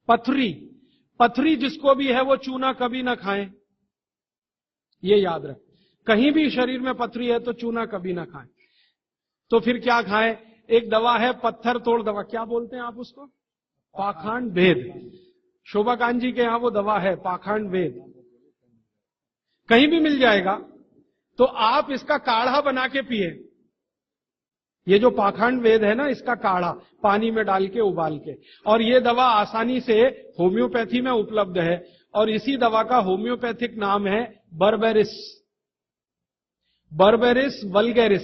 पथरी, पथरी जिसको भी है वो चूना कभी ना खाएं, ये याद रख। कहीं भी शरीर में पथरी है तो चूना कभी ना खाएं। तो फिर क्या खाएं? एक दवा है पत्थर तोड़ दवा, क्या बोलते हैं आप उसको? पाखंड भेद। शोभाकांत जी के यहां वो दवा है पाखंड भेद, कहीं भी मिल जाएगा। तो आप इसका काढ़ा बना के पिए। ये जो पाखंड वेद है ना, इसका काढ़ा पानी में डाल के उबाल के, और ये दवा आसानी से होम्योपैथी में उपलब्ध है। और इसी दवा का होम्योपैथिक नाम है बर्बेरिस, बर्बेरिस वल्गेरिस।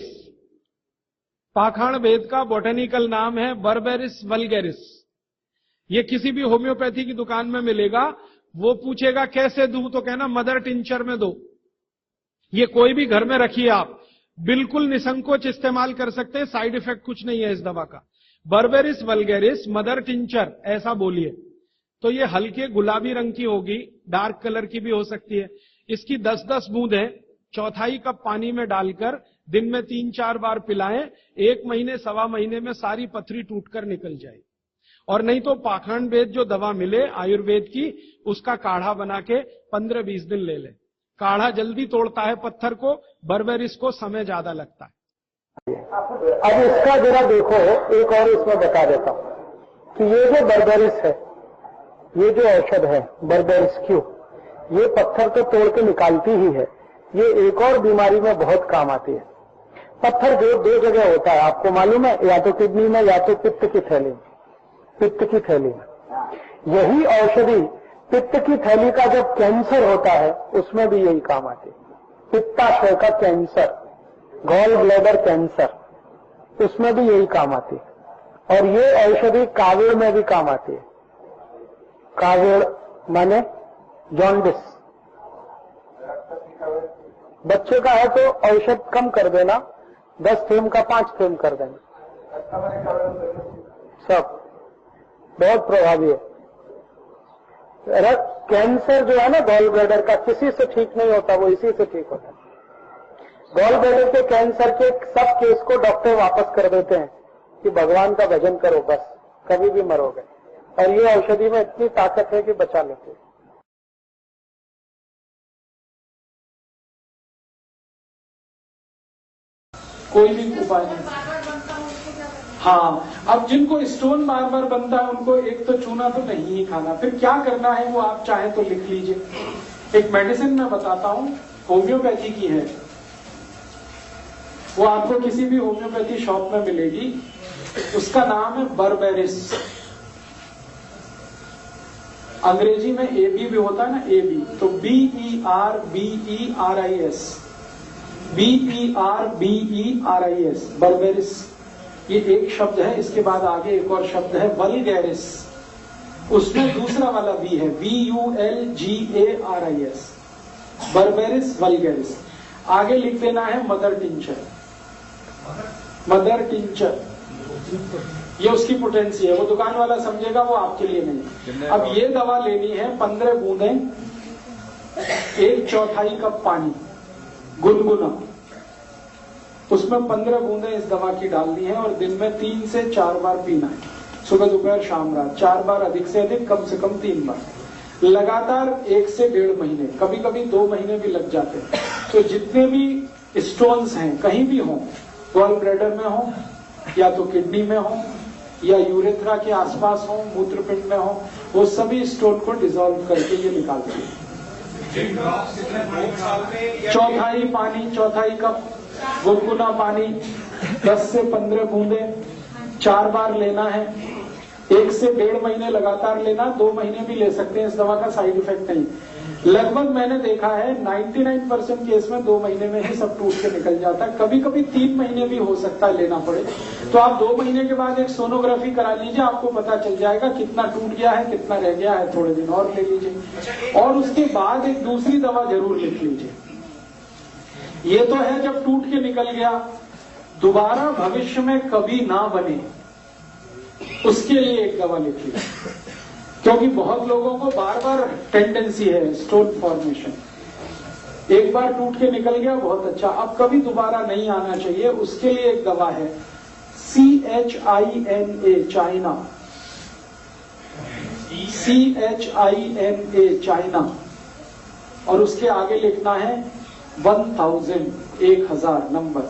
पाखंड वेद का बोटेनिकल नाम है बर्बेरिस वल्गेरिस। ये किसी भी होम्योपैथी की दुकान में मिलेगा। वो पूछेगा कैसे दूं, तो कहना मदर टिंचर में दो। ये कोई भी घर में रखिए आप, बिल्कुल निसंकोच इस्तेमाल कर सकते हैं, साइड इफेक्ट कुछ नहीं है इस दवा का। बर्बेरिस वल्गेरिस मदर टिंचर ऐसा बोलिए। तो ये हल्के गुलाबी रंग की होगी, डार्क कलर की भी हो सकती है। इसकी 10-10 बूंदें चौथाई कप पानी में डालकर दिन में 3-4 बार पिलाएं। 1 महीने 1.25 महीने में सारी पथरी टूटकर निकल जाए। और नहीं तो पाखंड वेद जो दवा मिले आयुर्वेद की, उसका काढ़ा बना के 15-20 दिन ले ले। काढ़ा जल्दी तोड़ता है पत्थर को, बर्बेरिस को समय ज्यादा लगता है। अब इसका जरा देखो, एक और इसमें बता देता हूं कि ये जो बर्बेरिस है, ये जो औषध है बर्बेरिस क्यों, ये पत्थर तो तोड़ के निकालती ही है, ये एक और बीमारी में बहुत काम आती है। पत्थर जो 2 जगह होता है आपको मालूम है, या तो किडनी में या तो पित्त की थैली में। पित्त की थैली में यही औषधि पित्त की थैली का जब कैंसर होता है उसमें भी यही काम आती है। पित्ताशय का कैंसर, गॉल ब्लैडर कैंसर, उसमें भी यही काम आती है। और ये औषधि कावीड़ में भी काम आती है। कावीड़ माने जॉन्डिस, बच्चे का है तो औषध कम कर देना, 10 फेम का 5 फेम कर देना, सब बहुत प्रभावी है। कैंसर जो है ना गॉल ब्लैडर का, किसी से ठीक नहीं होता, वो इसी से ठीक होता है। गॉल ब्लैडर के कैंसर के सब केस को डॉक्टर वापस कर देते हैं कि भगवान का भजन करो, बस कभी भी मरोगे। और ये औषधि में इतनी ताकत है कि बचा लेते हैं। कोई भी उपाय नहीं। हाँ, अब जिनको स्टोन बार बार बनता है उनको एक तो चूना तो नहीं ही खाना। फिर क्या करना है वो आप चाहें तो लिख लीजिए। एक मेडिसिन मैं बताता हूं, होम्योपैथी की है, वो आपको किसी भी होम्योपैथी शॉप में मिलेगी। उसका नाम है बर्बेरिस। अंग्रेजी में AB भी होता है ना, AB, तो BERBERIS, बर्बेरिस। ये एक शब्द है। इसके बाद आगे एक और शब्द है वल्गेरिस, उसमें दूसरा वाला V है, VULGARIS, बर्बेरिस वल्गेरिस। आगे लिख देना है मदर टिंचर, मदर टिंचर। ये उसकी पोटेंसी है, वो दुकान वाला समझेगा, वो आपके लिए नहीं। अब ये दवा लेनी है 15 बूंदें, 1/4 कप पानी गुनगुना, उसमें 15 बूंदें इस दवा की डालनी है और दिन में 3 से 4 बार पीना है, सुबह दोपहर शाम रात, 4 बार, अधिक से अधिक, कम से कम 3 बार, लगातार 1 से 1.5 महीने, कभी कभी 2 महीने भी लग जाते हैं। तो जितने भी स्टोन्स हैं कहीं भी हों, गॉल ब्लैडर में हो या तो किडनी में हो या यूरेथ्रा के आसपास हो, मूत्रपिंड में हो, वो सभी स्टोन को डिसॉल्व करके ये निकालती है। 1/4 पानी, 1/4 कप गुनगुना पानी, 10 से 15 बूंदे, 4 बार लेना है, 1 से 1.5 महीने लगातार लेना, 2 महीने भी ले सकते हैं, इस दवा का साइड इफेक्ट नहीं। लगभग मैंने देखा है 99% केस में 2 महीने में ही सब टूट के निकल जाता है। कभी कभी 3 महीने भी हो सकता है लेना पड़े, तो आप 2 महीने के बाद एक सोनोग्राफी करा लीजिए, आपको पता चल जाएगा कितना टूट गया है, कितना रह गया है, थोड़े दिन और ले लीजिए। और उसके बाद एक दूसरी दवा जरूर लिख लीजिए। ये तो है जब टूट के निकल गया, दोबारा भविष्य में कभी ना बने, उसके लिए एक दवा लिख लीजिए। क्योंकि बहुत लोगों को बार बार टेंडेंसी है स्टोन फॉर्मेशन, एक बार टूट के निकल गया बहुत अच्छा, अब कभी दोबारा नहीं आना चाहिए, उसके लिए एक दवा है CHINA, चाइना, CHINA, चाइना, और उसके आगे लिखना है 1000, 1000 नंबर।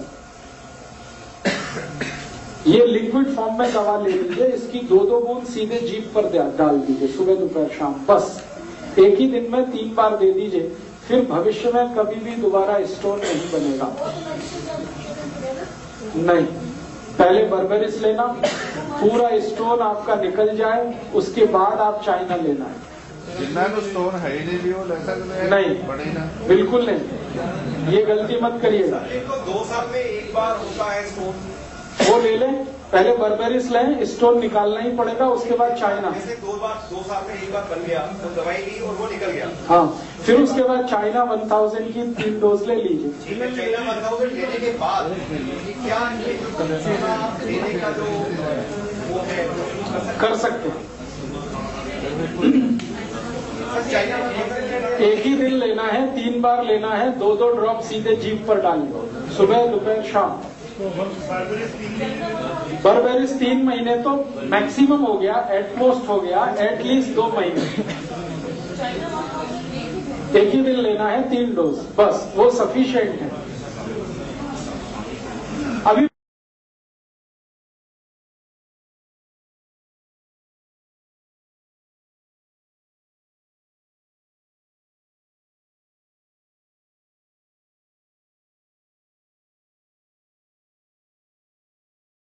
ये लिक्विड फॉर्म में दवा ले लीजिए, इसकी 2-2 बूंद सीधे जीभ पर डाल दीजिए, सुबह दोपहर शाम, बस एक ही दिन में 3 बार दे दीजिए। फिर भविष्य में कभी भी दोबारा स्टोन नहीं बनेगा। नहीं, पहले बर्बेरिस लेना, पूरा स्टोन आपका निकल जाए, उसके बाद आप चाइना लेना है। जिन्ना को स्टोन है ही नहीं भी वो ले सकते हैं? नहीं, बढ़ेगा बिल्कुल नहीं, ये गलती मत करिएगा। 2 साल में एक बार होता है स्टोन, वो ले लें, पहले बर्बेरिस लें, स्टोन निकालना ही पड़ेगा, उसके बाद चाइना। जैसे 2 साल में एक बार बन गया तो दवाई ली और वो निकल गया। हाँ, फिर उसके बाद चाइना 1000 की 3 डोज ले लीजिए। चाइना 1000 लेने के बाद क्या लेने का जो वो है कर सकते हैं। चाइना एक ही दिन लेना है, 3 बार लेना है, 2-2 ड्रॉप सीधे जीभ पर डालिए, सुबह दोपहर शाम। बर्बेरिस 3 महीने तो मैक्सिमम हो गया, एटमोस्ट हो गया, एटलीस्ट 2 महीने। एक ही दिन लेना है, 3 डोज, बस वो सफिशिएंट है।